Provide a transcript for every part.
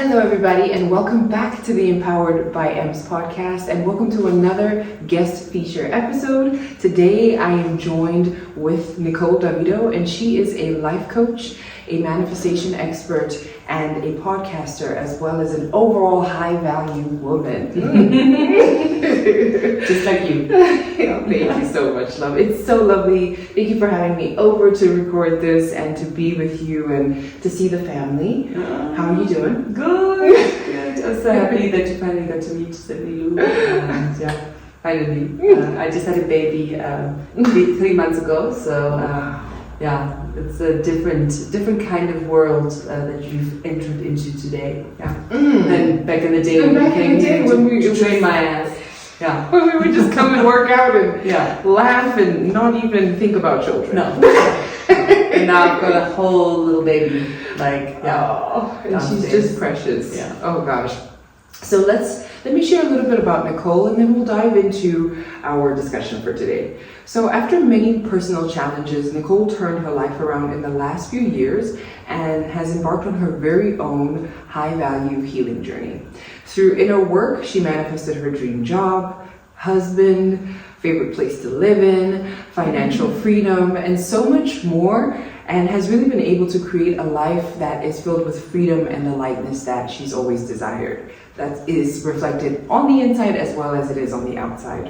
Hello, everybody, and welcome back to the Empowered by Ems podcast, and welcome to another guest feature episode. Today, I am joined with Nicole Davidow, and she is a life coach, a manifestation expert, and a podcaster, as well as an overall high-value woman. Just like you. Thank you so much, love. It's so lovely. Thank you for having me over to record this and to be with you and to see the family. How are you doing? Good. I'm so happy that you finally got to meet Lou. Finally. I just had a baby 3 months ago, so it's a different kind of world that you've entered into today. Than back in the day when we train my ass. Yeah. When we would just come and work out and laugh and not even think about children. No. And now I've got a whole little baby. And she's just precious. Yeah. Oh gosh. So let me share a little bit about Nicole, and then we'll dive into our discussion for today. So after many personal challenges, Nicole turned her life around in the last few years and has embarked on her very own high-value healing journey. Through inner work, she manifested her dream job, husband, favorite place to live in, financial freedom, and so much more, and has really been able to create a life that is filled with freedom and the lightness that she's always desired. That is reflected on the inside as well as it is on the outside.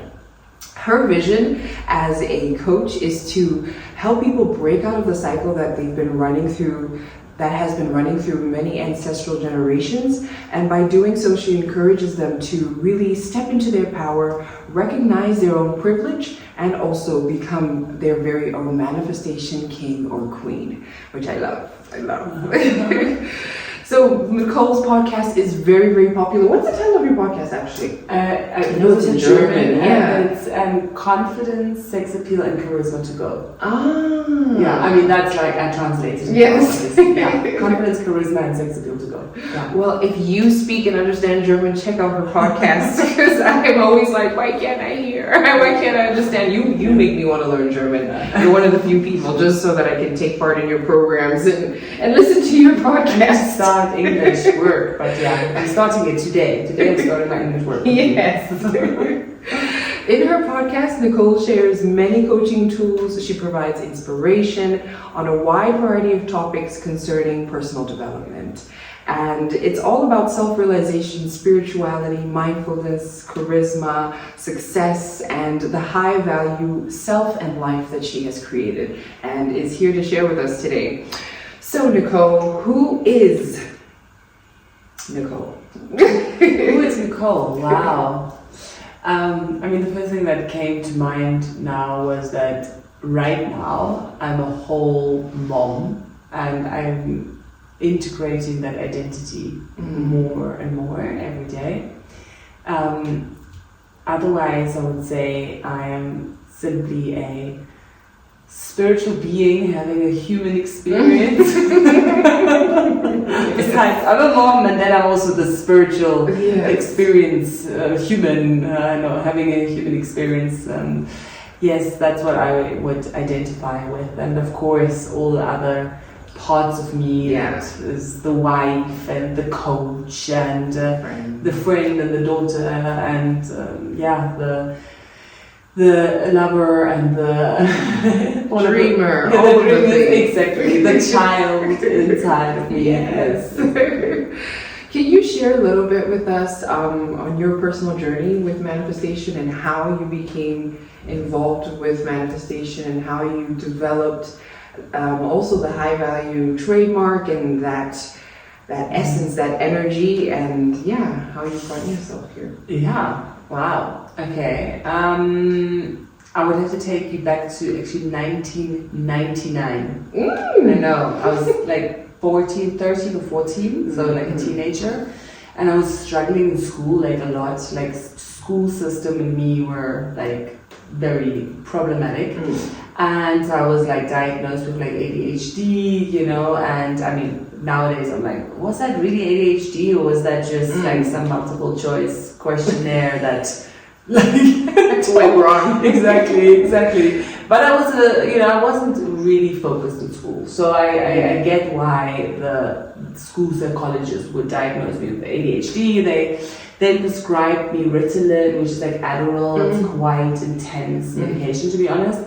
Her vision as a coach is to help people break out of the cycle that they've been running through, that has been running through many ancestral generations. And by doing so, she encourages them to really step into their power, recognize their own privilege, and also become their very own manifestation king or queen, which I love. So Nicole's podcast is very, very popular. What's the title of your podcast, actually? I know it's in German. Yeah. It's Confidence, Sexappeal, and Charisma to go. Yeah, I mean, that's like I translated. Yes. Confidence, Charisma, and Sexappeal to go. Yeah. Well, if you speak and understand German, check out her podcast, because I'm always like, why can't I hear? Why can't I understand? You make me want to learn German. You're one of the few people, just so that I can take part in your programs and listen to your podcast. English work, but I'm starting it today. Today I'm starting my English work. Yes. In her podcast, Nicole shares many coaching tools. She provides inspiration on a wide variety of topics concerning personal development. And it's all about self-realization, spirituality, mindfulness, charisma, success, and the high-value self and life that she has created and is here to share with us today. So Nicole, who is Nicole? Who is Nicole? Wow. I mean, the first thing that came to mind now was that right now I'm a whole mom, and I'm integrating that identity more and more every day. Otherwise, I would say I am simply a spiritual being having a human experience. Besides, I'm a mom, and then I'm also the spiritual experience, human, having a human experience. Yes, that's what I would identify with. And of course, all the other parts of me, that is the wife and the coach and the friend and the daughter and the lover and the dreamer, all of the things. Exactly, the child inside of me. Yes. Can you share a little bit with us on your personal journey with manifestation and how you became involved with manifestation and how you developed also the high value trademark and that essence, that energy, and how you find yourself here? Yeah. Wow. Okay. I would have to take you back to actually 1999. I know. I was like 13 or 14, so like a teenager. And I was struggling in school like a lot. Like school system and me were like very problematic. And I was like diagnosed with like ADHD, and I mean, nowadays I'm like, was that really ADHD or was that just like some multiple choice questionnaire that like went wrong? Exactly. But I was I wasn't really focused in school. So I get why the schools and colleges would diagnose me with ADHD. They prescribed me Ritalin, which is like Adderall. It's quite intense medication, to be honest.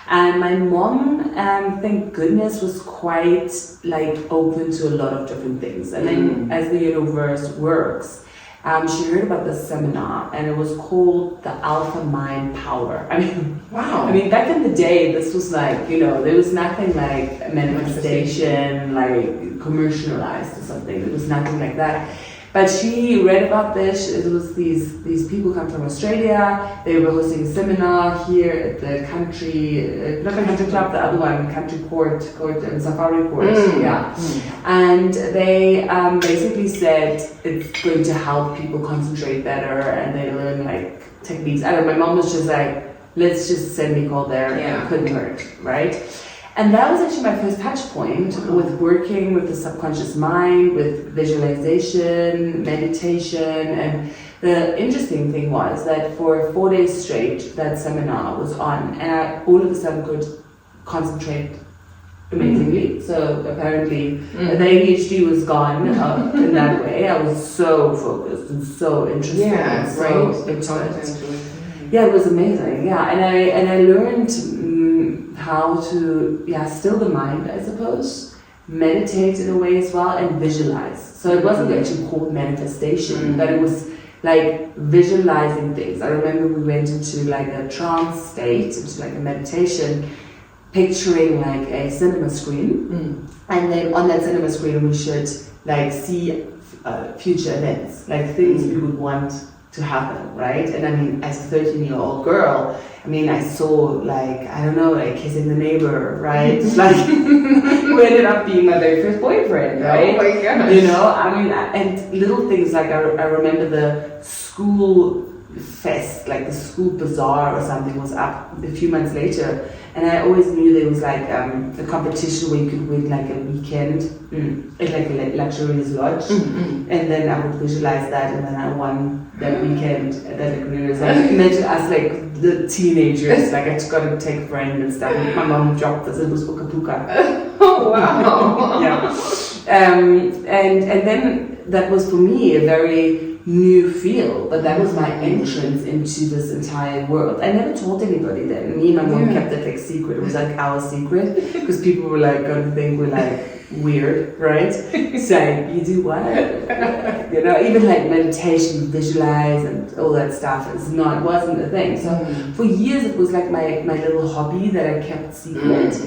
And my mom, thank goodness, was quite like open to a lot of different things. And then as the universe works, she heard about this seminar, and it was called the Alpha Mind Power. I mean, wow. I mean, back in the day, this was like, you know, there was nothing like manifestation, like commercialized or something. There was nothing like that. But she read about this. It was these people come from Australia. They were hosting a seminar here at the not the country club, the other one, country court and safari court. And they basically said it's going to help people concentrate better, and they learn like techniques. I don't know. My mom was just like, let's just send Nicole there. It couldn't hurt, right? And that was actually my first touch point with working with the subconscious mind, with visualization, meditation. And the interesting thing was that for 4 days straight, that seminar was on, and I all of a sudden could concentrate amazingly. So apparently the ADHD was gone in that way. I was so focused and so interested and so into it. Yeah, it was amazing. Yeah, and I learned how to still the mind, I suppose, meditate in a way as well, and visualize. So it wasn't actually called manifestation, but it was like visualizing things. I remember we went into like a trance state, into like a meditation, picturing like a cinema screen, and then on that cinema screen we should like see future events, like things we would want to happen, right? And I mean, as a 13-year-old girl, I mean, I saw like, I don't know, like kissing the neighbor, right? Like, who ended up being my very first boyfriend, right? Oh my gosh. You know, I mean, and little things like I remember the school fest, like the school bazaar or something was up a few months later, and I always knew there was like a competition where you could win like a weekend at like a luxurious lodge, and then I would visualize that, and then I won that weekend at that luxurious lodge. Imagine us like the teenagers, like I just got to take a friend and stuff. My mom dropped us, it was Puka Puka. Oh wow. And then that was for me a very new field, but that was my entrance into this entire world. I never told anybody that. Me and my mom kept it like secret. It was like our secret, because people were like going to think we're like weird, right? Saying, you do what? You know, even like meditation, visualize and all that stuff wasn't a thing. So for years it was like my little hobby that I kept secret.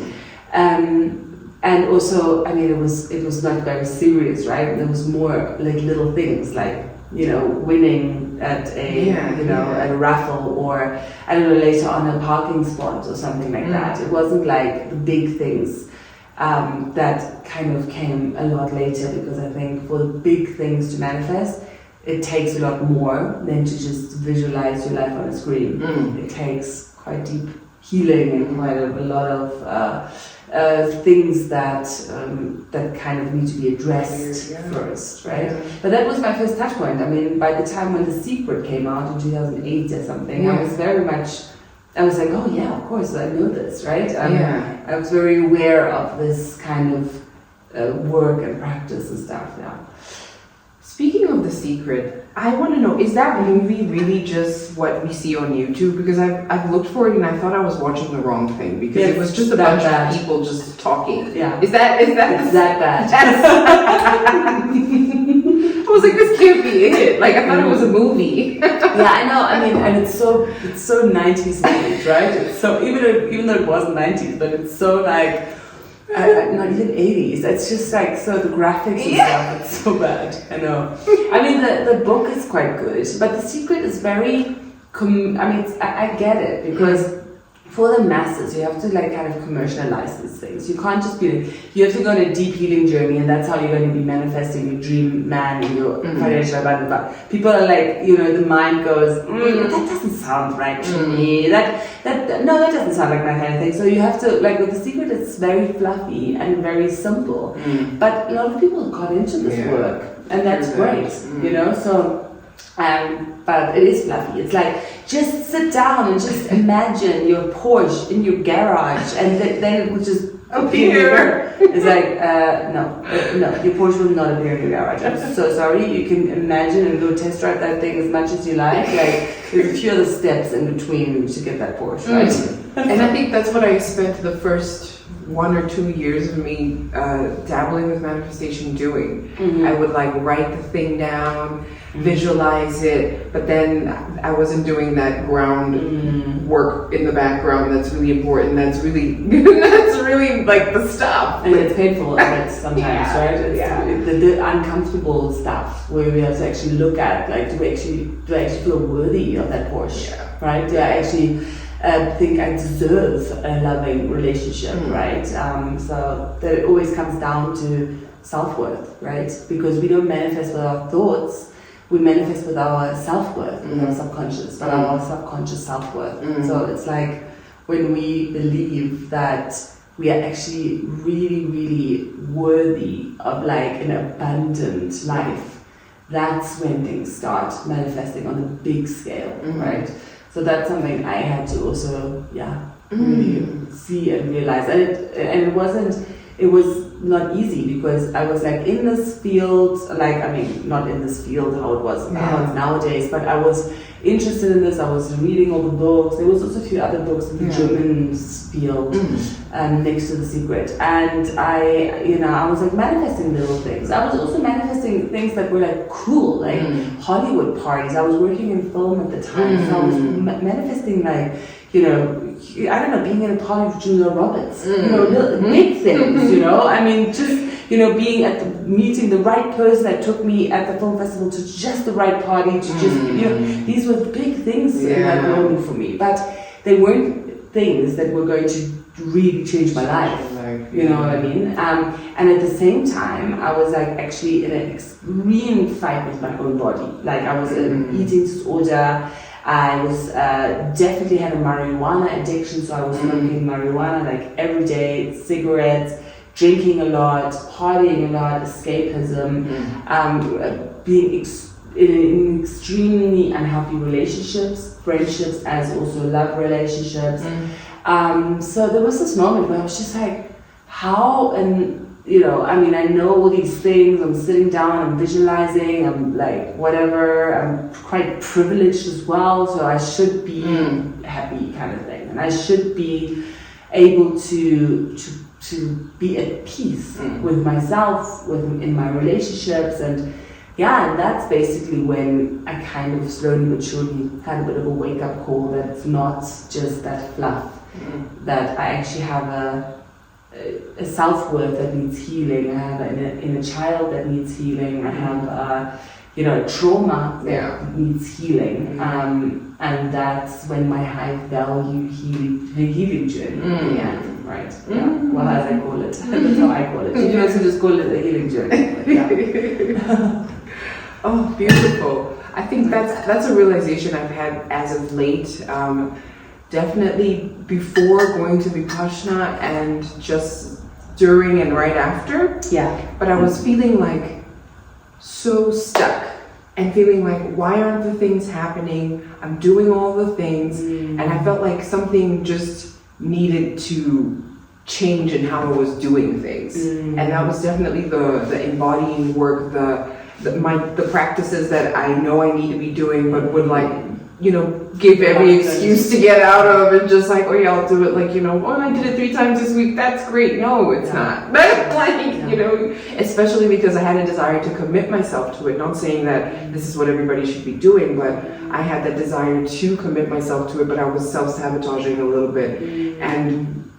And also, I mean, it was not very serious, right? There was more like little things like, you know, winning at at a raffle, or I don't know, later on a parking spot or something like that. It wasn't like the big things that kind of came a lot later, because I think for the big things to manifest, it takes a lot more than to just visualize your life on a screen. It takes quite deep healing and quite a lot of things that kind of need to be addressed first, right? But that was my first touch point. I mean, by the time when The Secret came out in 2008 or something, I was very much, I was like, oh yeah, of course, I know this, right? I was very aware of this kind of work and practice and stuff, Speaking of The Secret, I want to know, is that movie really just what we see on YouTube? Because I've looked for it and I thought I was watching the wrong thing, because it was just a bunch of people just talking. Yeah. Is that It's that bad. I was like, this can't be it. Like, I thought it was a movie. Yeah, I know. I mean, and it's so 90s movies, right? It's so even though it wasn't 90s, but it's so like not even 80s. It's just like, so the graphics and stuff, it's so bad. I know. I mean, the book is quite good, but The Secret is very. I get it, because for the masses, you have to like kind of commercialize these things. You can't just be. You have to go on a deep healing journey, and that's how you're going to be manifesting your dream man and your financial abundance. People are like, you know, the mind goes, that doesn't sound right to me. That doesn't sound like my kind of thing. So you have to, like with The Secret, it's very fluffy and very simple. But a lot of people got into this work, and that's great. You know, so. But it is fluffy. It's like, just sit down and just imagine your Porsche in your garage, and then it will just appear. It's like, no, your Porsche will not appear in your garage. I'm so sorry. You can imagine and go test drive that thing as much as you like. Like, there's a few other steps in between to get that Porsche, right? And I think that's what I spent the first 1 or 2 years of me dabbling with manifestation doing. I would like write the thing down, visualize it, but then I wasn't doing that ground work in the background that's really important. That's really that's really like the stuff. And it's painful at it sometimes, right? It's the uncomfortable stuff where we have to actually look at, like, do I actually feel worthy of that Porsche, right? Do I actually think I deserve a loving relationship, right? So that it always comes down to self-worth, right? Because we don't manifest with our thoughts, we manifest with our self-worth, with our subconscious, but our subconscious self-worth. So it's like when we believe that we are actually really, really worthy of like an abundant life, that's when things start manifesting on a big scale, right? So that's something I had to also, really see and realize. And it was not easy because I was like in this field, like, I mean, not in this field how it was nowadays, but I was interested in this. I was reading all the books. There was also a few other books in the German field, next to The Secret. And I was like manifesting little things. I was also manifesting things that were like cool, like Hollywood parties. I was working in film at the time, so I was manifesting like, I don't know, being in a party with Julia Roberts, big things, I mean, just, being meeting the right person that took me at the film festival to just the right party, to just, these were big things in that moment for me, but they weren't things that were going to really change my life, you know what I mean? And at the same time, I was like actually in an extreme fight with my own body. Like I was in an eating disorder. I was definitely had a marijuana addiction, so I was smoking marijuana like every day, cigarettes, drinking a lot, partying a lot, escapism, being in extremely unhealthy relationships, friendships as also love relationships. So there was this moment where I was just like, how, and I mean, I know all these things, I'm sitting down, I'm visualizing, I'm like, whatever, I'm quite privileged as well, so I should be happy kind of thing. And I should be able to be at peace with myself, in my relationships, and that's basically when I kind of slowly but surely had a bit of a wake-up call that it's not just that fluff, that I actually have a self-worth that needs healing. I have an inner child that needs healing. I have trauma that needs healing, and that's when my high value healing journey began, right? Well, as I call it, that's how I call it. You can also just call it a healing journey. Oh, beautiful. I think that's a realization I've had as of late. Definitely before going to Vipassana and just during and right after. But I was feeling like so stuck and feeling like, why aren't the things happening? I'm doing all the things. And I felt like something just needed to change in how I was doing things. And that was definitely the embodying work, the practices that I know I need to be doing, but would like, give every excuse to get out of, and just like, oh yeah, I'll do it. Like, I did it 3 times this week. That's great. No, it's not. But like, especially because I had a desire to commit myself to it. Not saying that this is what everybody should be doing, but I had that desire to commit myself to it, but I was self-sabotaging a little bit. And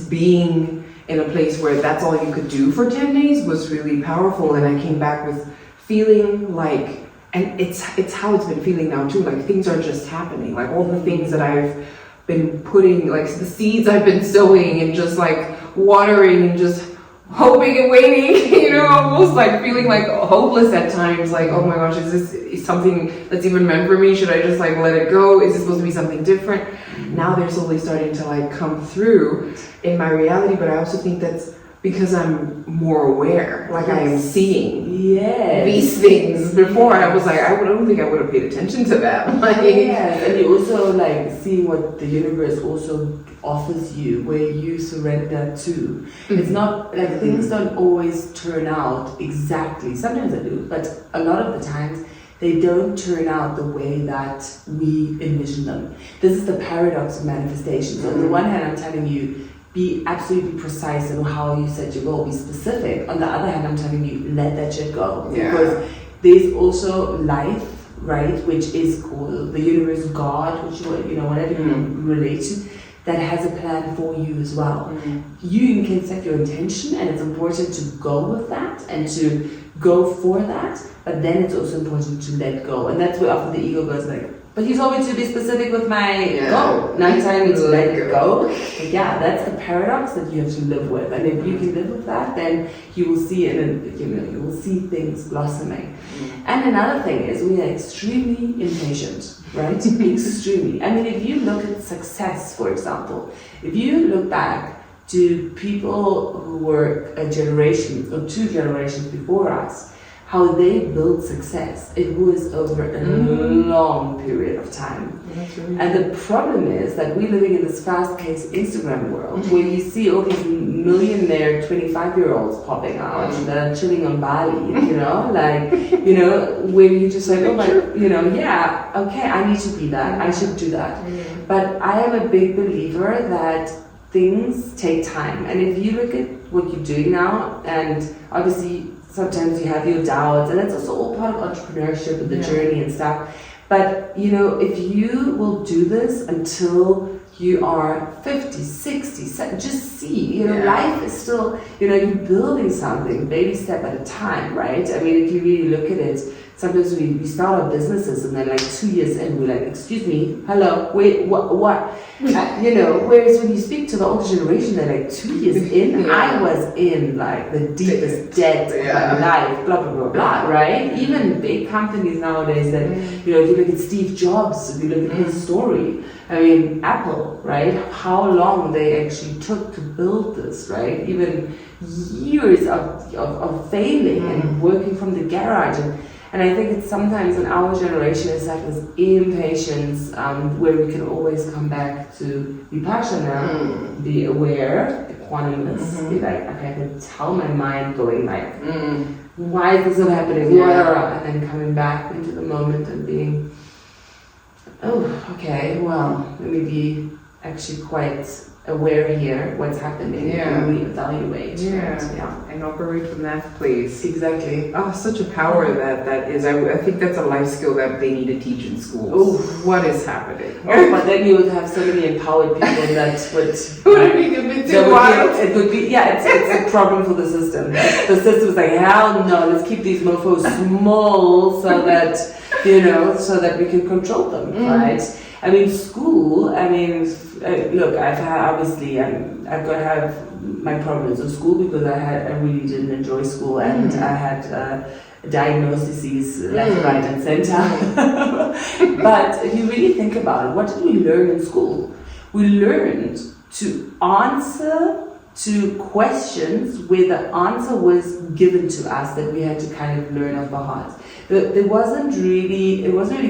being in a place where that's all you could do for 10 days was really powerful. And I came back with feeling like, and it's how it's been feeling now too, like things are just happening, like all the things that I've been putting, like the seeds I've been sowing and just like watering and just hoping and waiting, almost like feeling like hopeless at times, like, oh my gosh, is this something that's even meant for me? Should I just like let it go? Is this supposed to be something different? Now they're slowly starting to like come through in my reality, but I also think that's because I'm more aware, like I am seeing these things. Before I was like, I don't think I would have paid attention to that. Like, and you also like seeing what the universe also offers you, where you surrender to. It's not like things don't always turn out exactly. Sometimes they do, but a lot of the times they don't turn out the way that we envision them. This is the paradox of manifestation. So on the one hand, I'm telling you, be absolutely precise in how you set your goal, be specific. On the other hand, I'm telling you, let that shit go. Yeah. Because there's also life, right, which is called the universe, God, which whatever you relate to, that has a plan for you as well. You can set your intention, and it's important to go with that and to go for that, but then it's also important to let go. And that's where often the ego goes like, but you told me to be specific with my goal. Now you're telling me to let it go. But yeah, that's the paradox that you have to live with. And if you can live with that, then you will see it, and you will see things blossoming. And another thing is we are extremely impatient, right? Extremely. I mean, if you look at success, for example, if you look back to people who were a generation or 2 generations before us, how they built success, it was over a long period of time. And the problem is that we're living in this fast-paced Instagram world where you see all these millionaire 25-year-olds popping out that are chilling on Bali, where you just like, oh my, yeah, okay, I need to be that, I should do that. But I am a big believer that things take time. And if you look at what you're doing now, and obviously sometimes you have your doubts, and that's also all part of entrepreneurship and the journey and stuff. But, if you will do this until you are 50, 60, just see, life is still, you're building something, baby step at a time, right? I mean, if you really look at it, sometimes we start our businesses and then like 2 years in, we're like, excuse me, hello, wait, what? Whereas when you speak to the older generation, they're like 2 years in, I was in like the deepest debt of my life, blah, blah, blah, blah, right? Even big companies nowadays that, if you look at Steve Jobs, if you look at his story, I mean, Apple, right? How long they actually took to build this, right? Even years of failing and working from the garage. And I think it's sometimes in our generation, it's like this impatience where we can always come back to Vipassana, be aware, equanimous, be like, okay, I can tell my mind going like, why is this not happening? And then coming back into the moment and being, oh, okay, well, let me be actually quite aware here, what's happening, and reevaluate. And operate from that place. Exactly. Oh, such a power that is. I think that's a life skill that they need to teach in schools. Oh, what is happening? But then you would have so many empowered people that would be a bit too wild. It would be, it's a problem for the system. The system's like, hell no, let's keep these mofos small so that, so that we can control them, right? I mean, school, look, I've got to have my problems in school because I really didn't enjoy school, and I had diagnoses left, right, and center. But if you really think about it, what did we learn in school? We learned to answer to questions where the answer was given to us that we had to kind of learn off our hearts. It wasn't really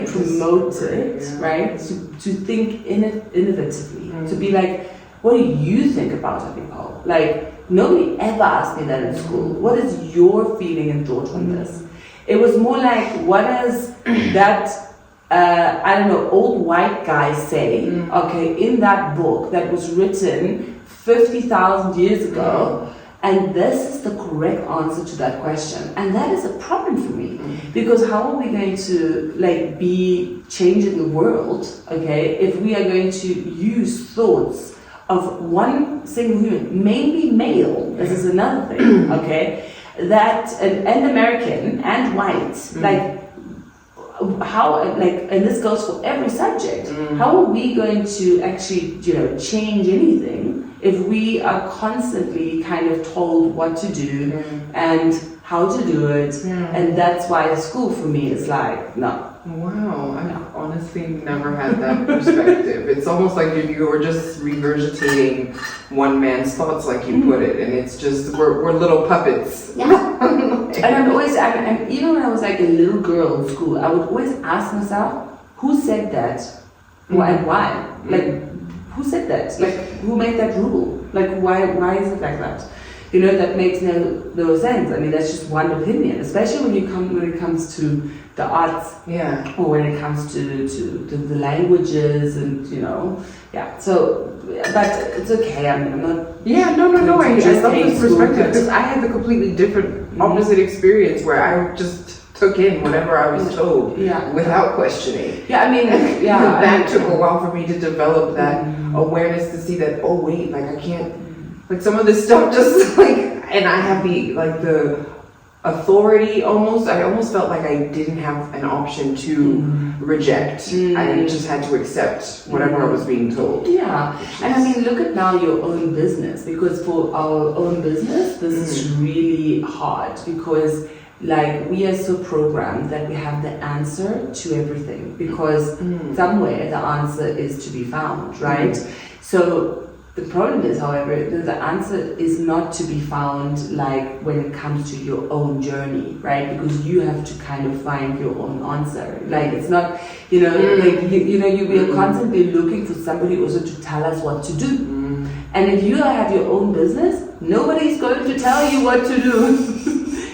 promoted, right? To think innovatively, to be like, what do you think about it, Nicole? Like, nobody ever asked me that in school. What is your feeling and thought on this? It was more like, what does that, old white guy say, in that book that was written 50,000 years ago, and this is the correct answer to that question. And that is a problem for me, because how are we going to be changing the world, if we are going to use thoughts of one single human, mainly male, this is another thing, that, and American and white, how, and this goes for every subject, how are we going to actually, change anything if we are constantly kind of told what to do and how to do it? And that's why school for me is like, no. Wow, I've honestly never had that perspective. It's almost like you were just regurgitating one man's thoughts, like you put it, and it's just, we're little puppets. Yeah. And I'm always, and even when I was like a little girl in school, I would always ask myself, who said that? Why? Like, who said that? Like, who made that rule? Like, why is it like that? You know, that makes no sense. I mean, that's just one opinion, especially when it comes to the arts, or when it comes to the languages, and you know, So, but it's okay. I'm not. Yeah, no. I love this perspective because I had the completely different, opposite experience where I just took in whatever I was told without questioning. Yeah, I mean, that took a while for me to develop that awareness to see that, oh wait, like I can't, like some of this stuff just like, and I have the authority almost. I almost felt like I didn't have an option to reject. I just had to accept whatever I was being told. Yeah, and I mean, look at now your own business, because for our own business, this is really hard because like we are so programmed that we have the answer to everything, because somewhere the answer is to be found, right? So the problem is, however, that the answer is not to be found like when it comes to your own journey, right? Because you have to kind of find your own answer. Like it's not, you know, like we are constantly looking for somebody also to tell us what to do. And if you have your own business, nobody's going to tell you what to do.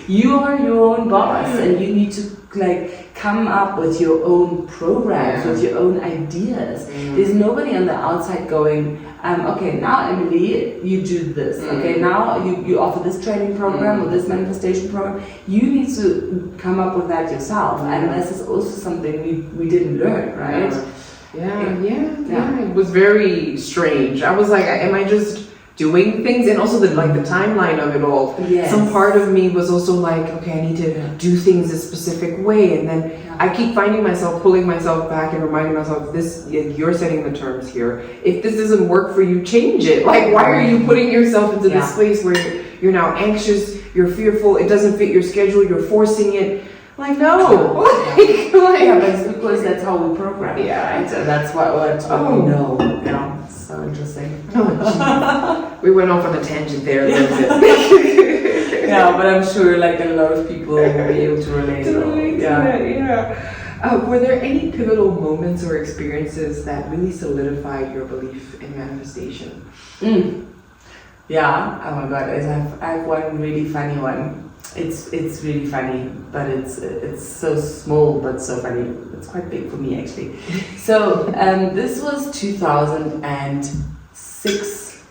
You are your own boss, and you need to like come up with your own programs, with your own ideas. There's nobody on the outside going, okay, now Emily, you do this. Okay, now you offer this training program or this manifestation program. You need to come up with that yourself, and this is also something we didn't learn, right? Yeah. It was very strange. I was like, am I just doing things? And also the timeline of it all. Some part of me was also like, okay, I need to do things a specific way, and then I keep finding myself pulling myself back and reminding myself, this, you're setting the terms here. If this doesn't work for you, change it. Like, why are you putting yourself into this place where you're now anxious, you're fearful, it doesn't fit your schedule, you're forcing it? Like, no. But it's because that's how we program. Right? So that's what we know. You know, it's so interesting. We went off on a tangent there a little bit. But I'm sure like a lot of people will be able to relate to that. Were there any pivotal moments or experiences that really solidified your belief in manifestation? Yeah. Oh my God, I have one really funny one. It's really funny, but it's so small but so funny. It's quite big for me actually. So this was 2006,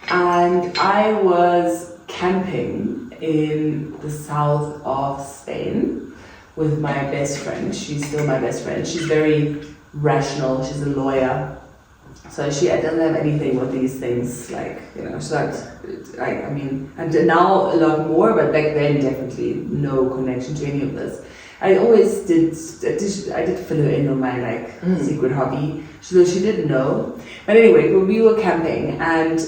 and I was camping in the south of Spain with my best friend. She's still my best friend. She's very rational. She's a lawyer. So she doesn't have anything with these things, like, you know, she's not, I mean, and now a lot more, but back then definitely no connection to any of this. I always did fill her in on my like secret hobby, so she didn't know. But anyway, we were camping, and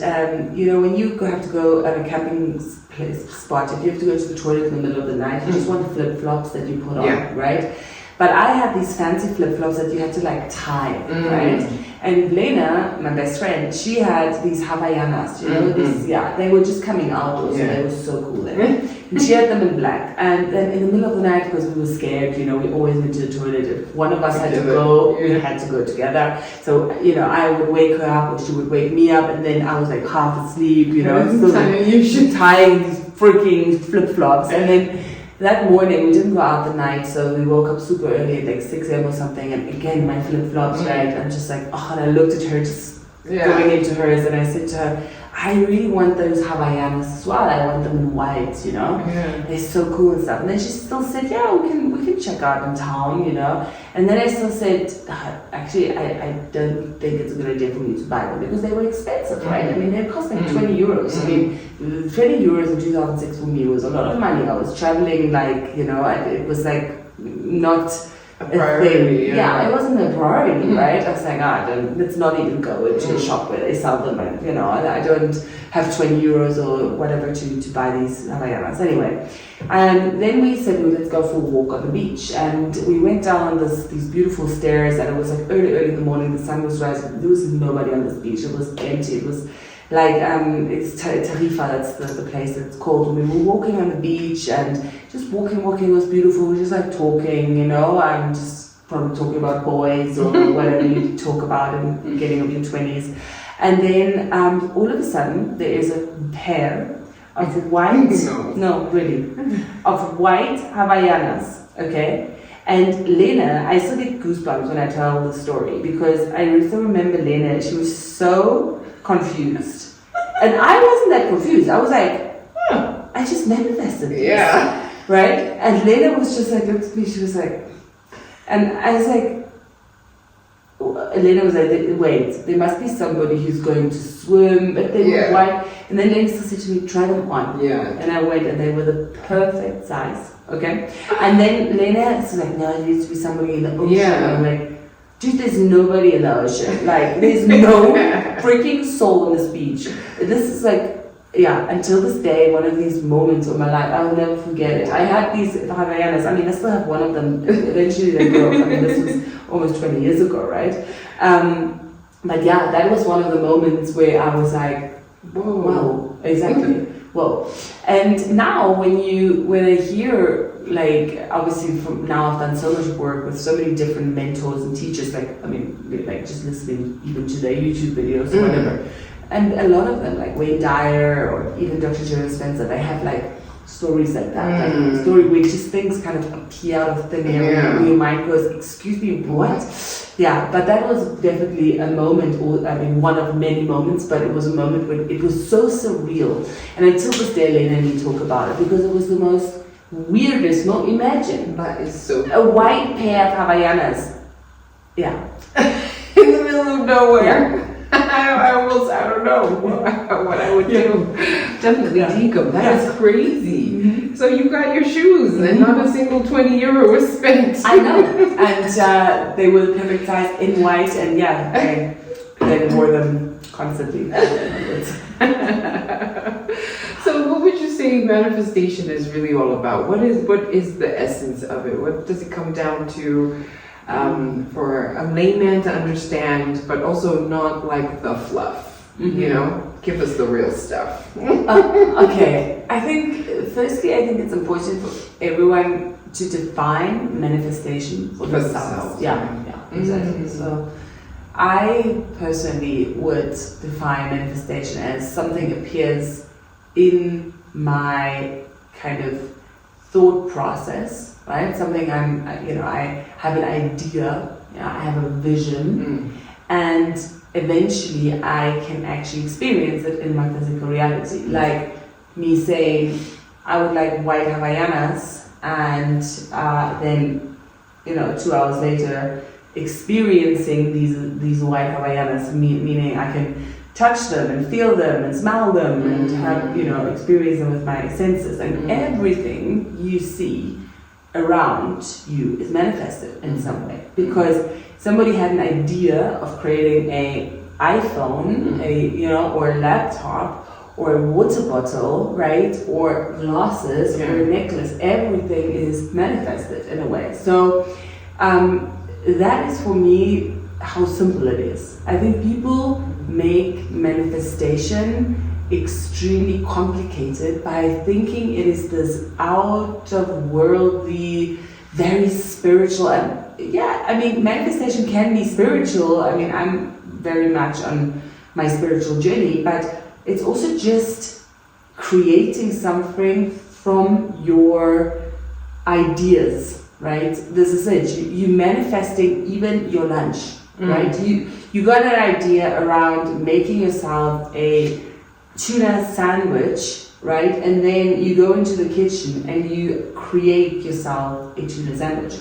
you know, when you have to go at a camping spot, if you have to go to the toilet in the middle of the night, you just want the flip-flops that you put on, right? But I had these fancy flip-flops that you had to like tie, right? And Lena, my best friend, she had these Havaianas, you know, they were just coming out also, they were so cool then. And she had them in black. And then in the middle of the night, because we were scared, you know, we always went to the toilet. If one of us had to go, we had to go together. So, you know, I would wake her up, or she would wake me up, and then I was like half asleep, you know, still tying these freaking flip-flops. And then that morning, we didn't go out the night, so we woke up super early at like 6 a.m. or something, and again, my flip-flops, right? I'm just like, and I looked at her, just going into hers, and I said to her, I really want those Havaianas as well. I want them in white, you know? They're so cool and stuff. And then she still said, we can check out in town, you know? And then I still said, actually, I don't think it's a good idea for me to buy them, because they were expensive, right? I mean, they cost like 20 euros. I mean, 20 euros in 2006 for me was a lot of money. I was traveling like, you know, it was like not a priority. It wasn't a priority, right? I was like, let's not even go into a shop where they sell them, and you know, I don't have 20 euros or whatever to buy these Havaianas. Anyway, and then we said, let's go for a walk on the beach, and we went down these beautiful stairs, and it was like early in the morning, the sun was rising, there was nobody on this beach, it was empty, it was like, it's Tarifa, that's the place it's called. And we were walking on the beach, and just walking, it was beautiful, we were just like talking, you know, and just from talking about boys or whatever you talk about in the beginning of your 20s. And then all of a sudden there is a pair of white, no, really, of white Havaianas, okay? And Lena, I still get goosebumps when I tell the story because I still remember Lena, she was so confused. And I wasn't that confused. I was like, I just manifested this. Yeah. Right? And Lena was just like, looked at me, she was like, and I was like, Lena was like, wait, there must be somebody who's going to swim, but they were white. And then Lena said to me, try them on. Yeah. And I went, and they were the perfect size. Okay. And then Lena was like, no, it needs to be somebody in the ocean. Yeah. And I'm like, dude, there's nobody in the ocean. Like, there's no freaking soul on this beach. This is like, until this day, one of these moments of my life, I will never forget it. I had these Havaianas. I mean, I still have one of them. Eventually they broke. I mean, this was almost 20 years ago, right? But yeah, that was one of the moments where I was like, whoa, exactly. Whoa. And now when I hear, like, obviously from now I've done so much work with so many different mentors and teachers, like, I mean, like just listening even to their YouTube videos or whatever. And a lot of them, like Wayne Dyer or even Dr. Joe Dispenza, they have like stories like that, like a story where just things kind of appear out of thin air and your mind goes, excuse me, what? Yeah, but that was definitely a moment, one of many moments, but it was a moment when it was so surreal. And until this day, Lena and me talk about it because it was the most weirdest, imagine. That is so a white pair of Havaianas. Yeah. in the middle of nowhere. Yeah. I don't know what I would do. Definitely take them. That is crazy. Mm-hmm. So you got your shoes and not a single 20 euro was spent. I know. And they were the perfect size in white and I wore them constantly. So what would you say manifestation is really all about? What is the essence of it? What does it come down to? For a layman to understand, but also not like the fluff, you know? Give us the real stuff. Okay, I think it's important for everyone to define manifestation for themselves. Yeah, exactly. So I personally would define manifestation as something appears in my kind of thought process, right? Something I have an idea, I have a vision, and eventually I can actually experience it in my physical reality. Like me saying, I would like white Havaianas, and then 2 hours later experiencing these white Havaianas, meaning I can touch them and feel them and smell them and have experience them with my senses, and everything you see around you is manifested in some way because somebody had an idea of creating a iPhone, or a laptop or a water bottle, right, or glasses or a necklace. Everything is manifested in a way. So that is for me how simple it is. I think people make manifestation extremely complicated by thinking it is this out of worldly, very spiritual, and manifestation can be spiritual. I mean, I'm very much on my spiritual journey, but it's also just creating something from your ideas, right? This is it. You manifesting even your lunch, right? You got an idea around making yourself a tuna sandwich, right? And then you go into the kitchen and you create yourself a tuna sandwich.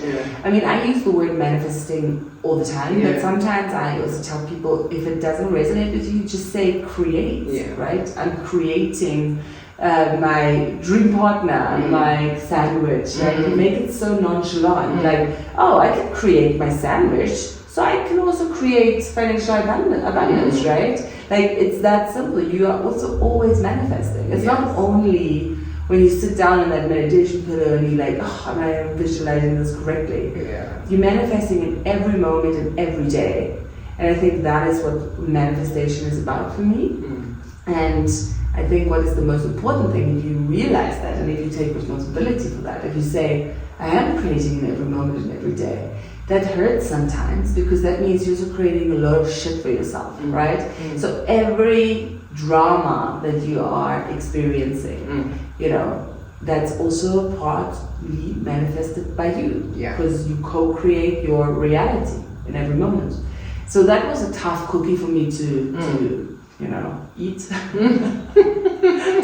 I mean, I use the word manifesting all the time, but sometimes I also tell people, if it doesn't resonate with you, just say create, right? I'm creating my dream partner, my sandwich, right? You make it so nonchalant, like, oh, I can create my sandwich, so I can also create financial abundance, right? Like, it's that simple. You are also always manifesting. It's not only when you sit down in that meditation pillow and you're like, oh, am I visualizing this correctly? You're manifesting in every moment and every day. And I think that is what manifestation is about for me. And I think what is the most important thing, if you realize that and if you take responsibility for that, if you say, I am creating in every moment and every day, that hurts sometimes, because that means you're also creating a lot of shit for yourself, right? So every drama that you are experiencing, you know, that's also partly manifested by you, because you co-create your reality in every moment. So that was a tough cookie for me to you know, eat,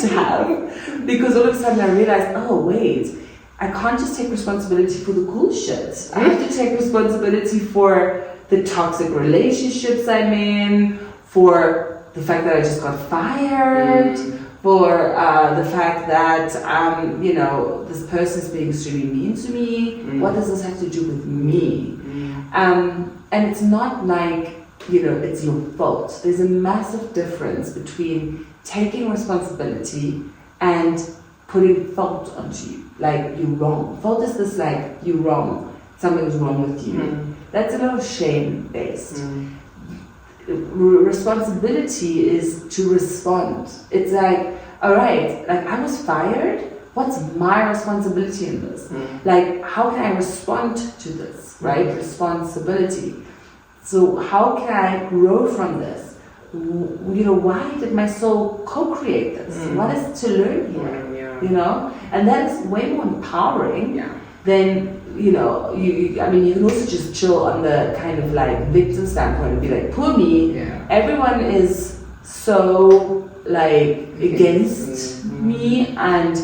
to have, because all of a sudden I realized, oh wait, I can't just take responsibility for the cool shit. I have to take responsibility for the toxic relationships I'm in, for the fact that I just got fired, for the fact that, you know, this person's being extremely mean to me. What does this have to do with me? And it's not like, you know, it's your fault. There's a massive difference between taking responsibility and putting fault onto you. Like, you're wrong. Fault is this, like, you're wrong. Something's wrong with you. That's a lot of shame-based. Responsibility is to respond. It's like, all right, like, I was fired. What's my responsibility in this? Like, how can I respond to this, right? Responsibility. So how can I grow from this? You know, why did my soul co-create this? What is to learn here? You know? And that is way more empowering than, you know, I mean, you can also just chill on the kind of like victim standpoint and be like, poor me. Everyone is so like against me, and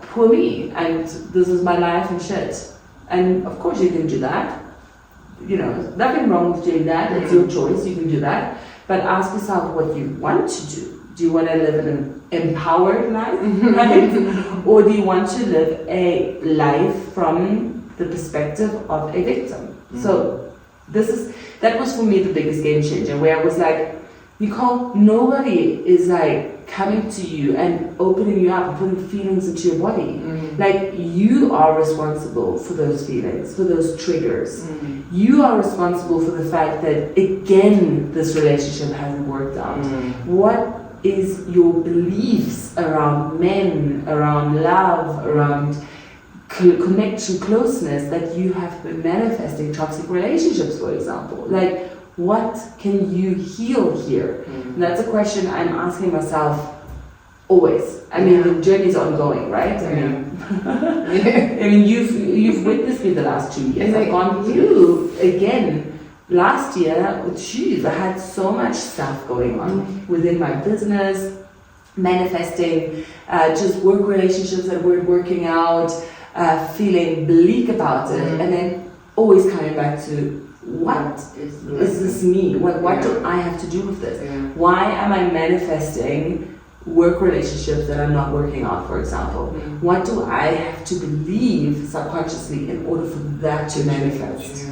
poor me, and this is my life and shit. And of course you can do that. You know, nothing wrong with doing that. It's your choice. You can do that. But ask yourself what you want to do. Do you want to live an empowered life, right? Or do you want to live a life from the perspective of a victim? So that was for me the biggest game changer, where I was like, Nicole, nobody is like coming to you and opening you up and putting feelings into your body. Like, you are responsible for those feelings, for those triggers. You are responsible for the fact that, again, this relationship hasn't worked out. What is your beliefs around men, around love, around connection, closeness, that you have been manifesting toxic relationships, for example? Like, what can you heal here? And that's a question I'm asking myself always. I mean, the journey is ongoing, right? I mean, you've witnessed me the last 2 years. I've gone through again. Last year, geez, I had so much stuff going on within my business, manifesting just work relationships that weren't working out, feeling bleak about it, and then always coming back to, what is this me? What do I have to do with this? Why am I manifesting work relationships that are not working out, for example? What do I have to believe subconsciously in order for that to manifest?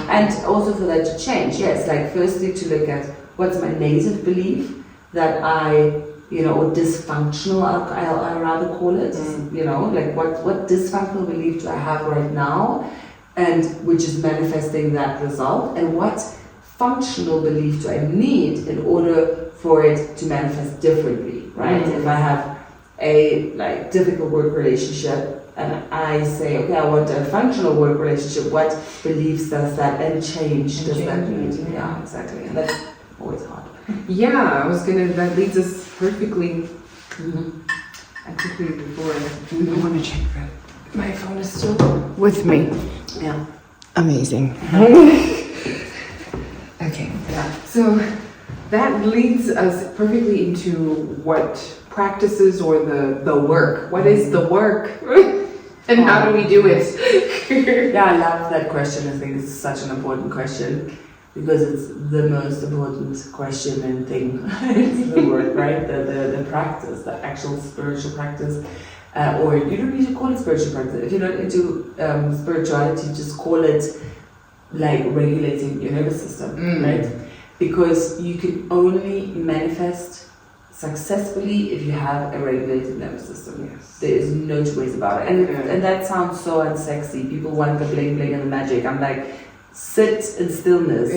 And also for that to change. Yes, like, firstly to look at what's my native belief that I, you know, or dysfunctional, I'll rather call it, you know, like what dysfunctional belief do I have right now, and which is manifesting that result, and what functional belief do I need in order for it to manifest differently, right? If I have a like difficult work relationship and I say, okay, I want a functional work relationship, what beliefs does that and change does that need? Yeah, exactly. And that's always hard. That leads us perfectly. I quickly, before I want to check that my phone is still with me. Yeah. Amazing. Okay. So that leads us perfectly into what practices or the work. What is the work? And how do we do it? I love that question. I think it's such an important question, because it's the most important question and thing. It's the work, right? The practice, the actual spiritual practice. Or you don't need to call it spiritual practice. If you're not into spirituality, just call it like regulating your nervous system, right? Because you can only manifest successfully if you have a regulated nervous system. There is no two ways about it. And that sounds so unsexy. People want the bling bling and the magic. I'm like, sit in stillness.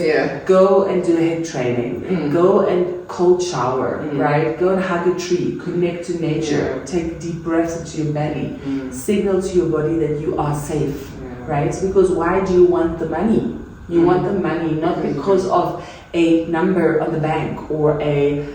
Go and do HIIT training. Go and cold shower, right? Go and hug a tree. Connect to nature. Take deep breaths into your belly. Signal to your body that you are safe. right? Because why do you want the money? You want the money not because of a number on the bank or a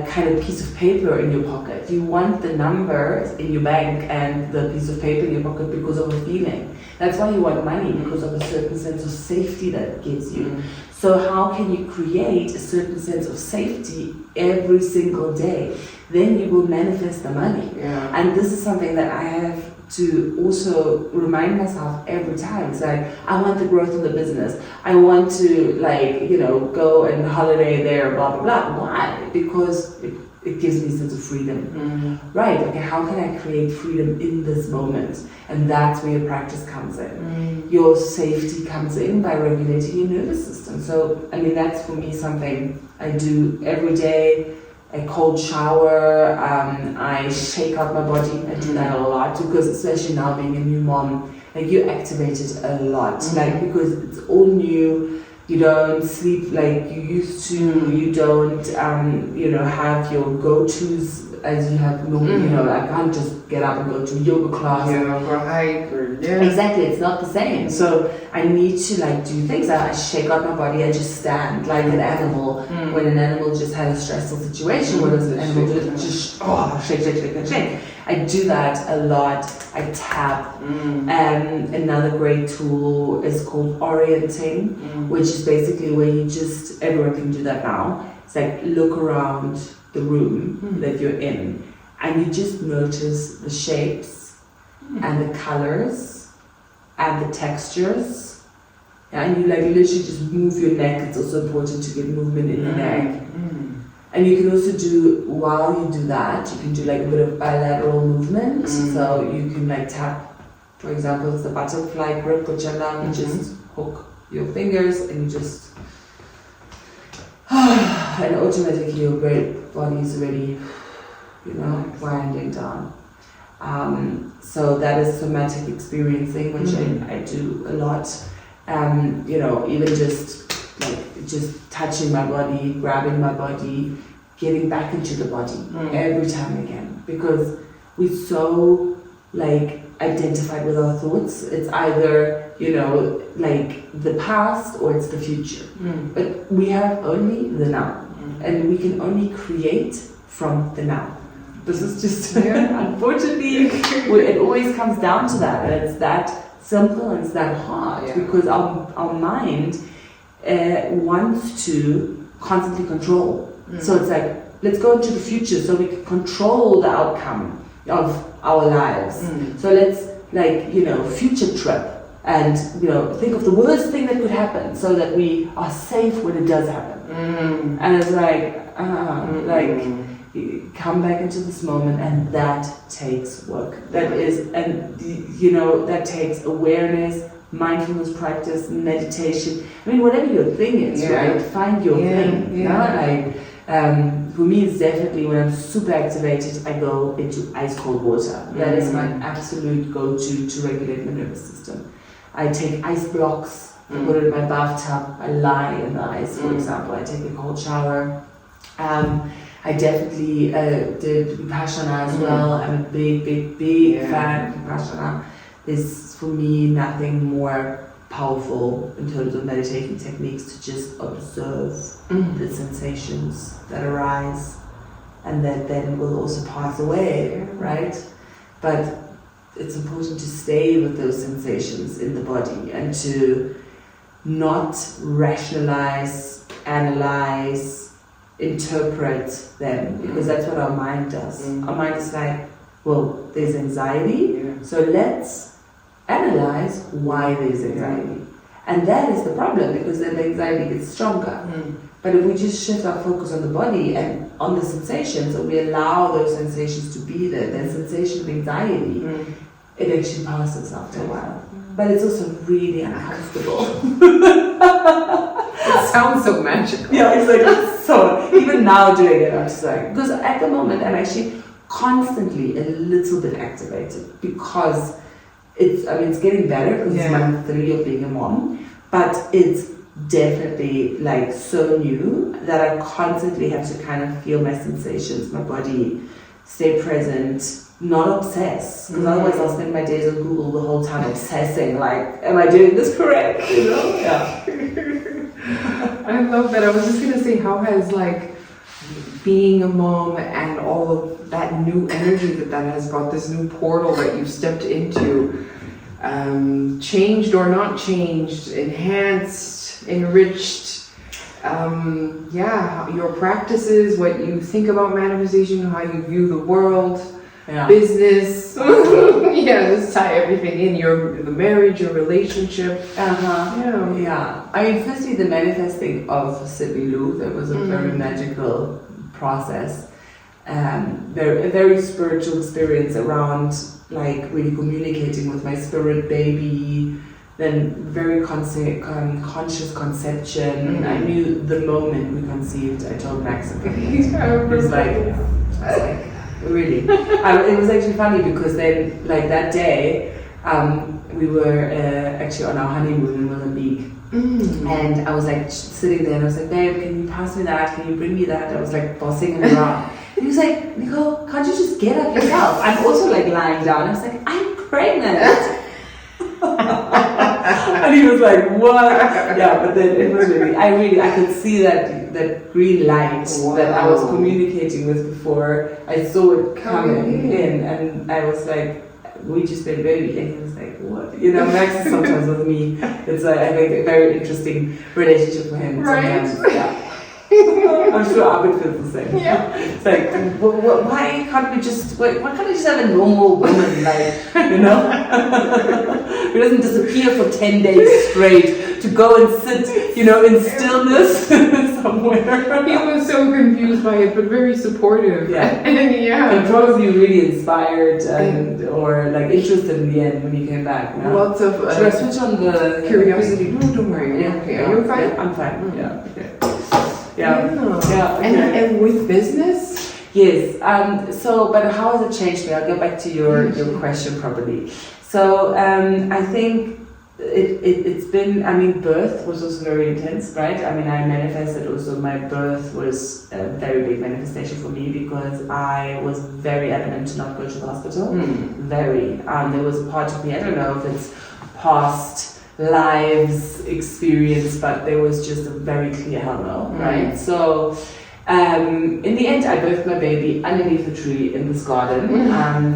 kind of piece of paper in your pocket. You want the number in your bank and the piece of paper in your pocket because of a feeling. That's why you want money, because of a certain sense of safety that it gives you. So how can you create a certain sense of safety every single day? Then you will manifest the money. And this is something that I have to also remind myself every time. It's like, I want the growth of the business. I want to, like, you know, go and holiday there, blah, blah, blah. Why? Because it gives me a sense of freedom. Right, okay, how can I create freedom in this moment? And that's where your practice comes in. Your safety comes in by regulating your nervous system. So, I mean, that's for me something I do every day. A cold shower, I shake out my body. I do that a lot because, especially now being a new mom, like, you activate it a lot, like, because it's all new. You don't sleep like you used to. You don't, you know, have your go-tos as you have normally. You know, I can't just get up and go to yoga class. Or hike, or Exactly, it's not the same. So I need to, like, do things. I shake out my body. I just stand like an animal. When an animal just had a stressful situation, what does an animal do? Just shake. I do that a lot. I tap. Another great tool is called orienting, which is basically where you just, everyone can do that now. It's like, look around the room that you're in, and you just notice the shapes and the colors and the textures, and you, like, literally just move your neck. It's also important to get movement in your neck. And you can also do, while you do that, you can do like a bit of bilateral movement. So you can, like, tap, for example, it's the butterfly grip, which allows you just hook your fingers and you just, and automatically your body is already, you know, winding down. So that is somatic experiencing, which I do a lot. You know, even just touching my body, grabbing my body, getting back into the body every time again, because we're so, like, identified with our thoughts. It's either, you know, like, the past or it's the future. But we have only the now, and we can only create from the now. This is just, unfortunately, it always comes down to that, and it's that simple and it's that hard, because our mind wants to constantly control. So it's like, let's go into the future so we can control the outcome of our lives. So let's, like, you know, future trip, and, you know, think of the worst thing that could happen so that we are safe when it does happen. And it's like, come back into this moment, and that takes work. That is, and, you know, that takes awareness, mindfulness practice, meditation. I mean, whatever your thing is, right? Find your thing. You know? Like, for me, it's definitely when I'm super activated, I go into ice cold water. That is my absolute go-to to regulate my nervous system. I take ice blocks, I put it in my bathtub, I lie in the ice, for example. I take a cold shower. I definitely did Vipassana as well. I'm a big fan of Vipassana. There's, for me, nothing more powerful in terms of meditation techniques to just observe the sensations that arise, and that then will also pass away, right? But it's important to stay with those sensations in the body and to not rationalize, analyze, interpret them, because that's what our mind does. Our mind is like, well, there's anxiety, so let's analyze why there's anxiety. And that is the problem, because then the anxiety gets stronger. But if we just shift our focus on the body and on the sensations, and we allow those sensations to be there, that sensation of anxiety, it actually passes after a while. But it's also really uncomfortable. It sounds so magical. Yeah, exactly. So even now doing it, I'm just like, because at the moment I'm actually constantly a little bit activated, because it's getting better because it's month 3 of being a mom, but it's definitely like so new that I constantly have to kind of feel my sensations, my body, stay present, not obsess, because otherwise I'll spend my days on Google the whole time obsessing, like, am I doing this correct? You know? Yeah. I love that. I was just gonna say, how has like being a mom and all of that new energy that has brought, this new portal that you've stepped into, changed or not changed, enhanced, enriched, your practices, what you think about manifestation, how you view the world, business, just tie everything in, the marriage, your relationship. Yeah. I mean, firstly, the manifesting of Sydney Lou, that was a very magical process. A very spiritual experience around like really communicating with my spirit baby, then very conscious conception. I knew the moment we conceived, I told Max about it. It was like, really. It was actually funny because then, like that day, we were actually on our honeymoon in Mozambique. And I was like sitting there and I was like, babe, can you pass me that? Can you bring me that? I was like bossing him around. And he was like, Nicole, can't you just get up yourself? I'm also like lying down. I was like, I'm pregnant. And he was like, what? Yeah, but then it was really, I could see that green light that I was communicating with before. I saw it coming in, and I was like, we just made a baby. And he was like, what? You know, Max is sometimes with me. It's I think a very interesting relationship with him. Right. Sometimes. Yeah. I'm sure Abid feels the same. Yeah. It's like, why can't we just have a normal woman, like, you know? Who doesn't disappear for 10 days straight to go and sit, you know, in stillness somewhere. He was so confused by it, but very supportive. Yeah. And probably really inspired or like interested in the end when he came back. No? Lots of should I switch on the curiosity? No, don't worry. Yeah. Okay. Are you fine? Yeah, I'm fine. Yeah. Okay. Yeah. Okay. And with business? Yes. But how has it changed me? I'll get back to your question properly. So I think it's been, I mean, birth was also very intense, right? I mean, I manifested also, my birth was a very big manifestation for me because I was very adamant to not go to the hospital. Very. There was a part of me, I don't know if it's past lives experience, but there was just a very clear hell no, right? So in the end I birthed my baby underneath the tree in this garden.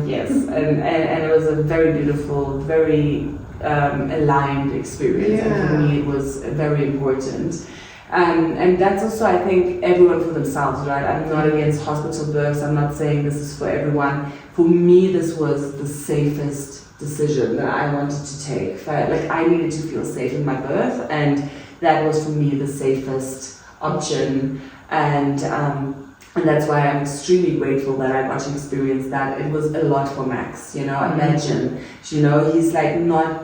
Yes, and it was a very beautiful, very aligned experience, and for me it was very important. And that's also, I think, everyone for themselves, right? I'm not against hospital births, I'm not saying this is for everyone. For me, this was the safest decision that I wanted to take. Like, I needed to feel safe in my birth, and that was for me the safest option. And that's why I'm extremely grateful that I got to experience that. It was a lot for Max, you know. Imagine, you know, he's like not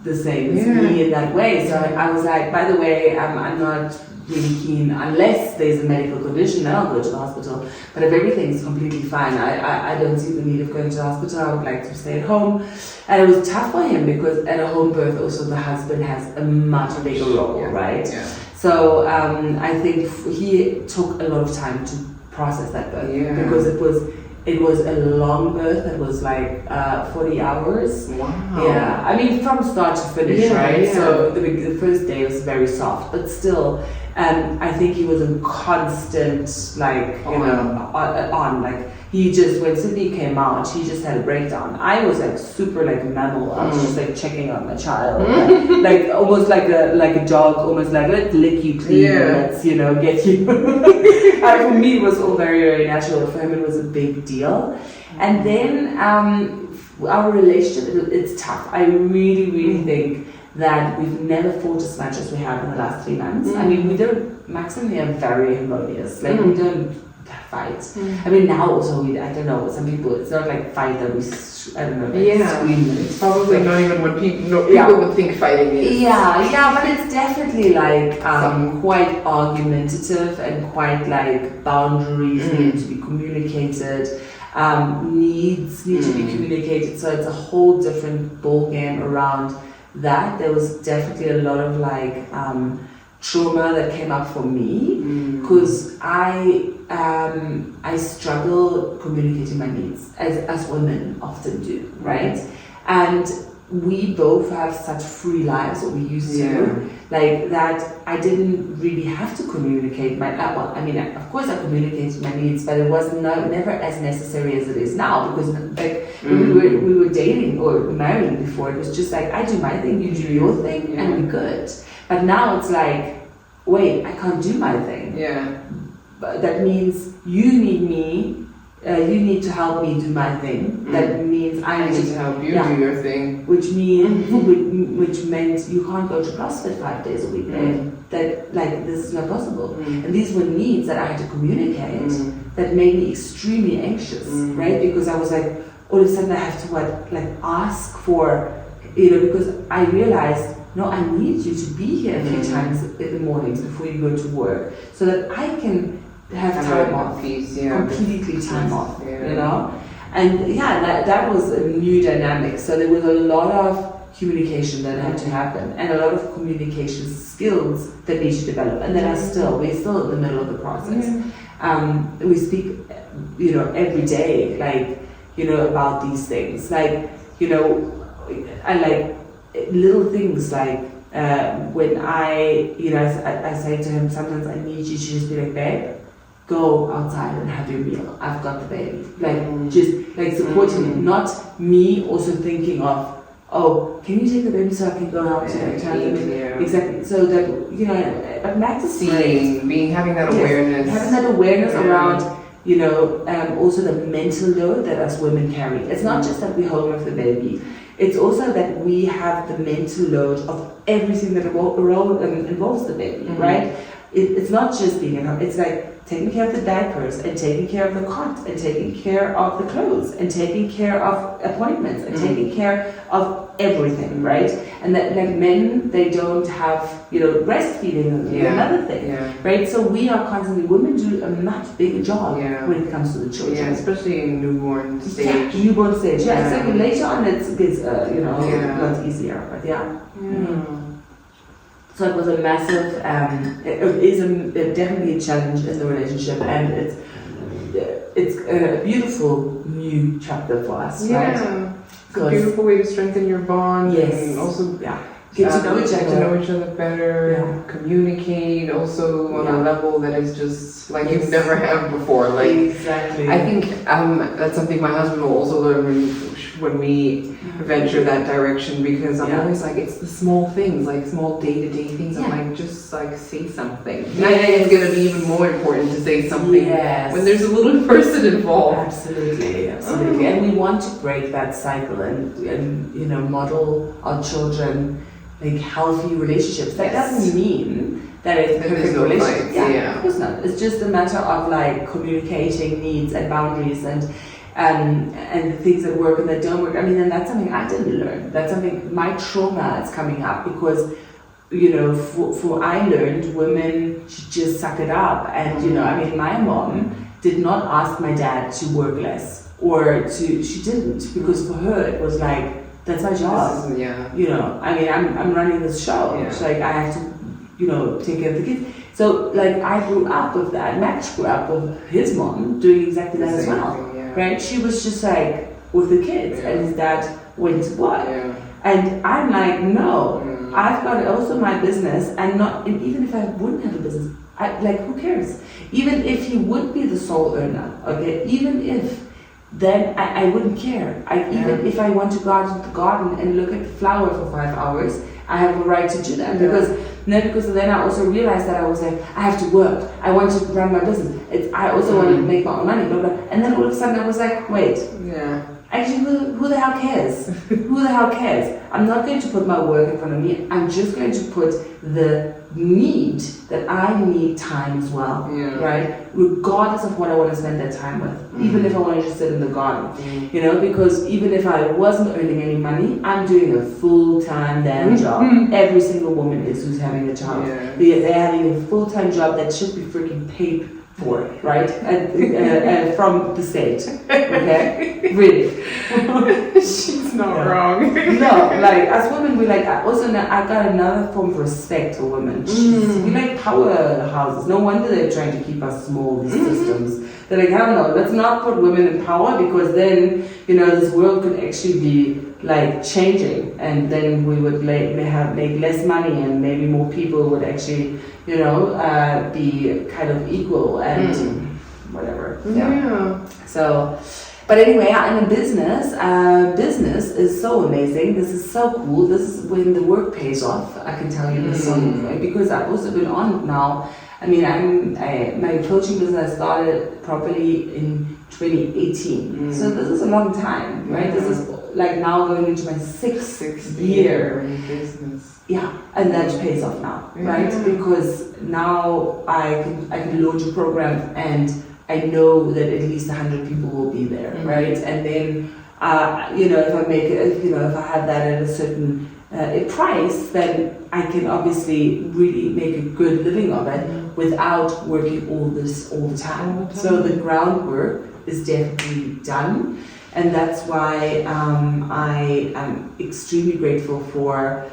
the same as me in that way. So I was like, by the way, I'm not really keen unless there's a medical condition, then I'll go to the hospital. But if everything's completely fine, I don't see the need of going to the hospital. I would like to stay at home. And it was tough for him because at a home birth also the husband has a much bigger role, right? Yeah. So I think he took a lot of time to process that birth because it was a long birth. It was like 40 hours. Wow. Yeah, I mean from start to finish, right? Yeah. So the first day was very soft, but still, I think he was in constant like he just, when Sydney came out, he just had a breakdown. I was like super like a mammal. I was just like checking on my child, like almost like a dog, almost like let's lick you clean, let's get you. For me, it was all very, very natural. For him, it was a big deal. And then our relationship, it's tough. I really, really think that we've never fought as much as we have in the last 3 months. I mean, Max and me are very harmonious. Like we don't fight. I mean, now also I don't know, some people, it's not like fight that we, I don't know, scream. It's probably not even what people would think fighting is. Yeah, but it's definitely like quite argumentative and quite like boundaries need to be communicated, needs need to be communicated. So it's a whole different ball game around that. There was definitely a lot of like trauma that came up for me, because I struggle communicating my needs, as women often do, right? And we both have such free lives, or we used to, like that I didn't really have to communicate my, well, I mean, of course I communicated my needs, but it was never as necessary as it is now, because like we were dating or married before, it was just like, I do my thing, you do your thing, and we're good. But now it's like, wait, I can't do my thing. Yeah. But that means you need me, you need to help me do my thing. That means I need to help you do your thing. Which means, which meant you can't go to CrossFit 5 days a week. That, like, this is not possible. And these were needs that I had to communicate that made me extremely anxious, right? Because I was like, all of a sudden I have to ask for, because I realized, no, I need you to be here a few times in the mornings before you go to work, so that I can have time off, completely time off, And that was a new dynamic. So there was a lot of communication that had to happen, and a lot of communication skills that need to develop, and we're still in the middle of the process. We speak, every day, about these things, I like little things like when I say to him, sometimes I need you to just be like, babe, go outside and have your meal. I've got the baby. Just supporting him, not me also thinking of, oh, can you take the baby so I can go out to exactly. So that but Max is having that awareness, around. Also the mental load that us women carry. It's not just that we're home with the baby. It's also that we have the mental load of everything that involves the baby, right? It's not just being at home. It's like taking care of the diapers, and taking care of the cot, and taking care of the clothes, and taking care of appointments, and taking care of everything, right? And that, like, men, they don't have, breastfeeding, another thing, right? So we are constantly, women do a much bigger job when it comes to the children. Especially in newborn stage. Exactly. Later on, it's a lot easier, but So it was a massive, it is definitely a challenge in the relationship, and it's a beautiful new chapter for us, right? It's a beautiful way to strengthen your bond, and also get to know each other better, communicate also on a level that is just like you've never had before. Exactly. I think that's something my husband will also learn when we venture that direction, because I'm always like, it's the small things, like small day-to-day things. I'm like, just like say something. I think it's going to be even more important to say something when there's a little person involved. Absolutely. And we want to break that cycle and model our children like healthy relationships. That doesn't mean that it's a perfect relationship. Of course not. It's just a matter of like communicating needs and boundaries and things that work and that don't work. I mean, and that's something I didn't learn. That's something, my trauma is coming up because, for I learned women should just suck it up. And, my mom did not ask my dad to work less she didn't, because for her it was like, that's my job. I'm running this show. It's like, I have to, take care of the kids. So, like, I grew up with that. Max grew up with his mom doing exactly that as well. Right? She was just like with the kids, and his dad went to work. And I'm like, no, I've got also my business, and even if I wouldn't have a business, who cares? Even if he would be the sole earner, okay, even if, then I wouldn't care. Even if I want to go out into the garden and look at the flower for 5 hours, I have a right to do that, because then I also realized that I was like, I have to work. I want to run my business. I also want to make my own money, blah, blah. And then all of a sudden I was like, wait, actually, who the hell cares? Who the hell cares? I'm not going to put my work in front of me. I'm just going to put the need that I need time as well, right? Regardless of what I want to spend that time with, even if I want to just sit in the garden, because even if I wasn't earning any money, I'm doing a full-time damn job. Every single woman is who's having a child. They're having a full-time job that should be freaking paid for, right? From the state, okay? Really. She's not wrong. No, like as women, we like, I got another form of respect for women. We like powerhouses. No wonder they're trying to keep us small, these systems. They're like, hell no, let's not put women in power, because then, this world could actually be like changing, and then we would make less money, and maybe more people would actually, be kind of equal and whatever. Yeah. So, but anyway, in a business, business is so amazing. This is so cool. This is when the work pays off. I can tell you this, because I've also been on it now. I mean, my coaching business started properly in 2018. So this is a long time, right? This is like now going into my sixth year in business. Yeah, and that pays off now, right? Because now I can launch a program, and I know that at least 100 people will be there, right? And then, if I make it, if I have that at a certain price, then I can obviously really make a good living of it without working all the time. So the groundwork is definitely done, and that's why I am extremely grateful for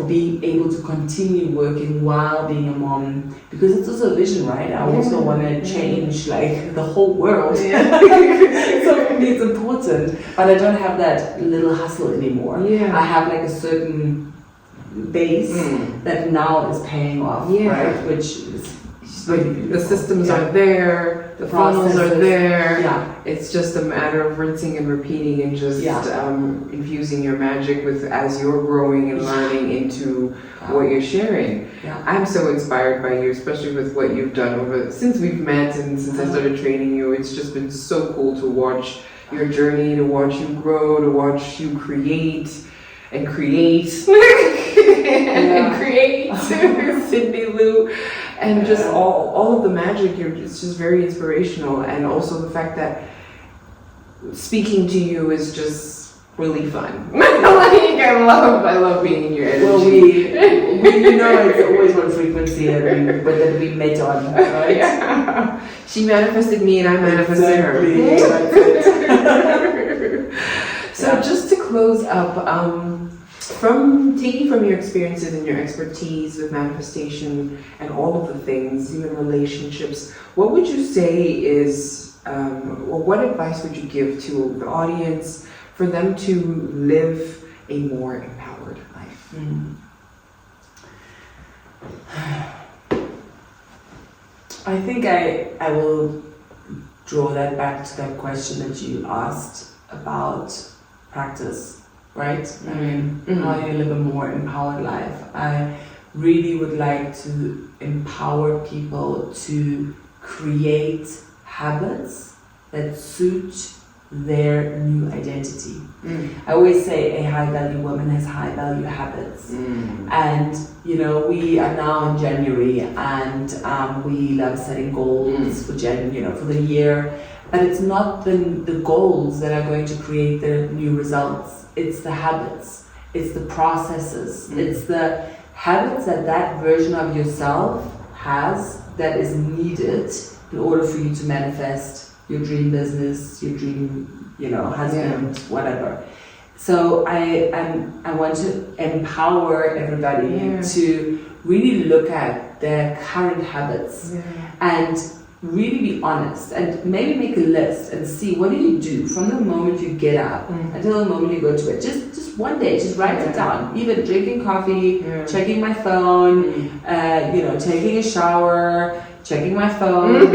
being able to continue working while being a mom, because it's also a vision, right? I also want to change like the whole world. So for me it's important, but I don't have that little hustle anymore. I have like a certain base that now is paying off, right? Which is really beautiful. The systems are there, the funnels are there. It's just a matter of rinsing and repeating, and just infusing your magic as you're growing and learning into what you're sharing. I'm so inspired by you, especially with what you've done since we've met and since I started training you. It's just been so cool to watch your journey, to watch you grow, to watch you create and create and create Cindy Lou, and just all of the magic. It's just very inspirational, and also the fact that speaking to you is just really fun. I love being in your energy. Well, we it's always one frequency that we met on, right? She manifested me, and I manifested her. So just to close up, from your experiences and your expertise with manifestation and all of the things, even relationships, what would you say is, or what advice would you give to the audience for them to live a more empowered life? I think I will draw that back to that question that you asked about practice, right? I mean, how do you live a more empowered life? I really would like to empower people to create habits that suit their new identity. I always say a high-value woman has high-value habits. And, we are now in January, and we love setting goals for the year. But it's not the goals that are going to create the new results. It's the habits. It's the processes. It's the habits that version of yourself has that is needed in order for you to manifest your dream business, your dream, husband, whatever. So I want to empower everybody to really look at their current habits and really be honest, and maybe make a list and see what do you do from the moment you get up until the moment you go to bed. Just one day, just write it down. Even drinking coffee, checking my phone, taking a shower, checking my phone,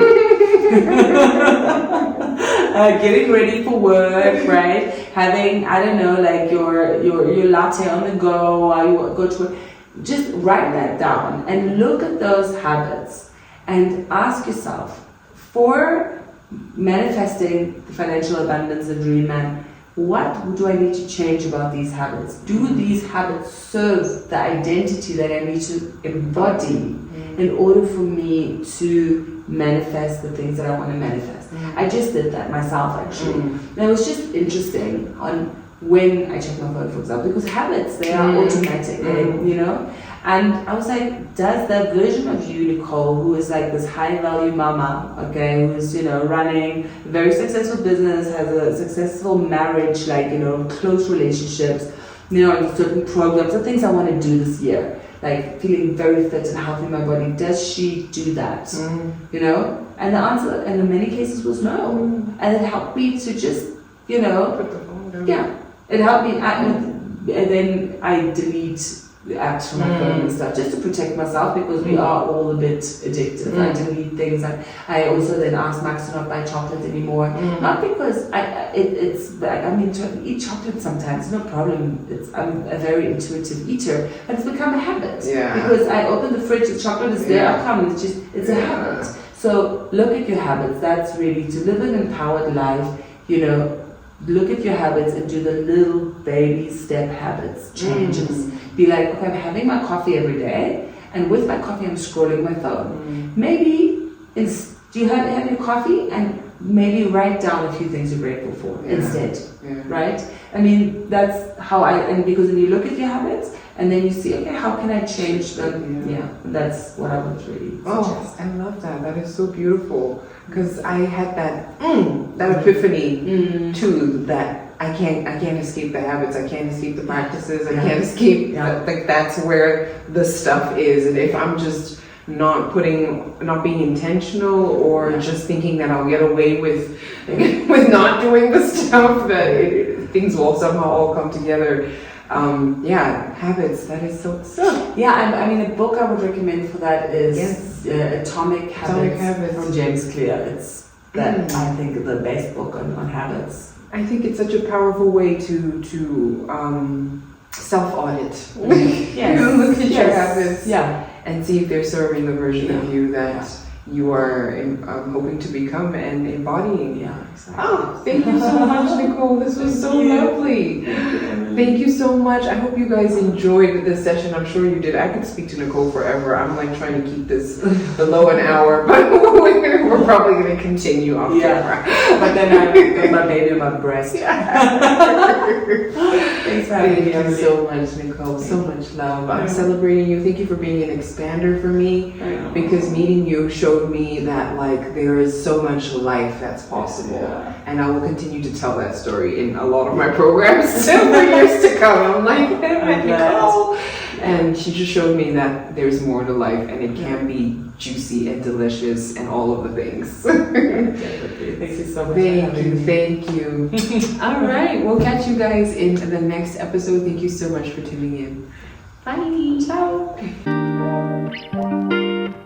getting ready for work, right? Having, I don't know, like your latte on the go while you go to work. Just write that down and look at those habits. And ask yourself, for manifesting the financial abundance of Dream Man, what do I need to change about these habits? Do these habits serve the identity that I need to embody in order for me to manifest the things that I want to manifest? I just did that myself, actually. And it was just interesting on when I check my phone, for example, because habits, they are automatic, you know? And I was like, does that version of you, Nicole, who is like this high value mama, okay, who's, you know, running a very successful business, has a successful marriage, like, you know, close relationships, you know, and certain programs, the things I want to do this year, like feeling very fit and healthy in my body, does she do that? You know? And the answer in many cases was no. And it helped me to just, you know, Put the phone down. yeah, it helped me. And then I delete the apps from my phone and stuff just to protect myself, because we are all a bit addictive. I delete things. I also then ask Max to not buy chocolate anymore. Not because it's like, I mean, to eat chocolate sometimes, no problem. I'm a very intuitive eater, but it's become a habit. Yeah. Because I open the fridge, the chocolate is there, I come. It's a habit. So look at your habits. That's really to live an empowered life. You know, look at your habits and do the little baby step habits changes. Be like, okay, I'm having my coffee every day, and with my coffee I'm scrolling my phone. Maybe you have your coffee and maybe write down a few things you're grateful for instead, right? I mean, that's how and because then you look at your habits and then you see, okay, how can I change them? Yeah, that's what I would really suggest. Oh, I love that. That is so beautiful. Because I had that epiphany too, that I can't escape the habits, I can't escape the practices, I can't escape like that's where the stuff is. And if I'm just not being intentional, or just thinking that I'll get away with not doing the stuff, that things will somehow all come together. Habits, that is so. Yeah, I mean, a book I would recommend for that is Atomic Habits from James Clear. It's that I think the best book on habits. I think it's such a powerful way to self-audit. Look at your habits, and see if they're serving the version of you that you are hoping to become and embodying. Yeah, exactly. Oh, thank you so much, Nicole. This was so lovely. Thank you so much. I hope you guys enjoyed this session. I'm sure you did. I could speak to Nicole forever. I'm like trying to keep this below an hour, but we're probably going to continue off camera. But then I got my baby on my breast. Thanks for having me. Thank you so much, Nicole. So much love. I'm celebrating you. Thank you for being an expander for me, because meeting you showed me that like there is so much life that's possible. And I will continue to tell that story in a lot of my programs for years to come. I'm like, Nicole. And she just showed me that there's more to life, and it can be juicy and delicious and all of the things. Thank you so much. Thank you. All right, we'll catch you guys in the next episode. Thank you so much for tuning in. Bye. Ciao.